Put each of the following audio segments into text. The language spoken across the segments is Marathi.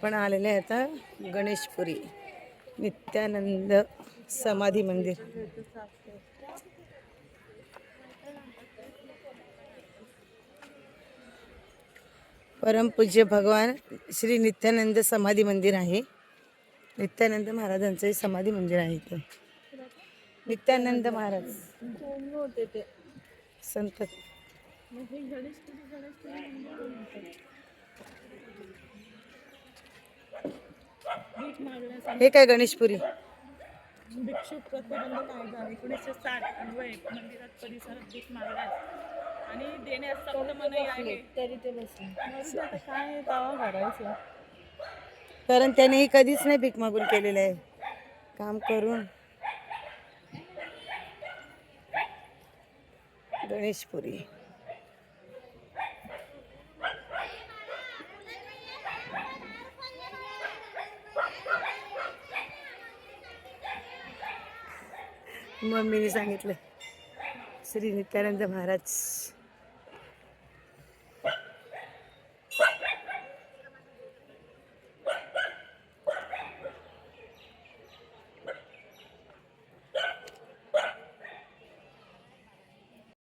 आपण आलेले आहे आता गणेशपुरी नित्यानंद समाधी मंदिर. परमपूज्य भगवान श्री नित्यानंद समाधी मंदिर आहे. नित्यानंद महाराजांचे समाधी मंदिर आहे इथे. नित्यानंद महाराज संत. हे काय गणेशपुरी? भिक्षुक प्रतिबंध कायदा 1960 अन्वये मंदिरात परिसरात भीक मागण्यास आणि देण्यास सक्त मनाई आहे. तरी ते बसले काय दावा करायचं, कारण त्याने कधीच नाही भीक मागून केलेलं आहे काम करून. गणेशपुरी मम्मीने सांगितलं श्री नित्यानंद महाराज.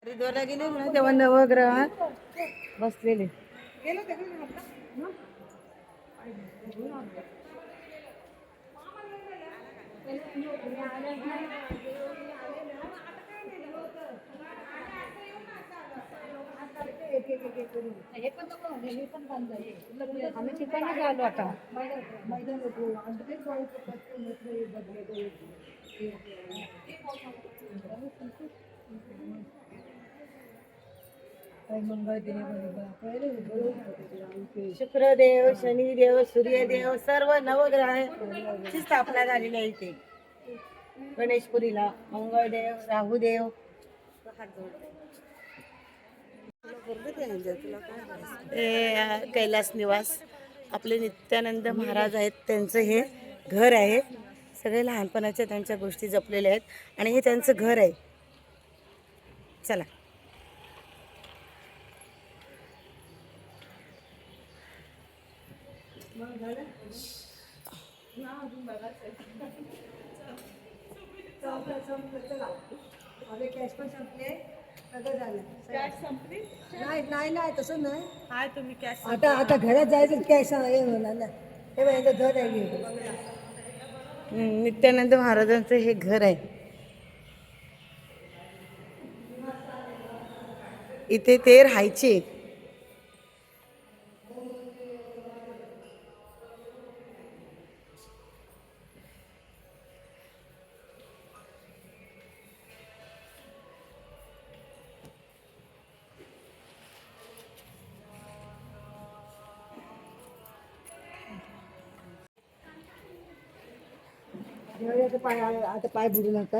हरिद्वारला गेले ना तेव्हा नवग्रहात बसलेले. आम्ही ठिकाणी आलो आता. शुक्रदेव, शनिदेव, सूर्यदेव सर्व नवग्रहांची स्थापना झालेली आहे इथे गणेशपुरीला. मंगळदेव, राहुदेव. हे कैलास निवास आपले नित्यानंद महाराज आहेत, त्यांचं हे घर आहे. सगळे लहानपणाच्या त्यांच्या गोष्टी जपलेल्या आहेत आणि हे त्यांचं घर आहे. चला नाही तसं नाही. काय तुम्ही कॅश आता घरात जायचं कॅश होणार ना. हे बघ घर आहे. नित्यानंद महाराजांचं हे घर आहे. इथे ते राहायचे. आता पाय बुडू नका.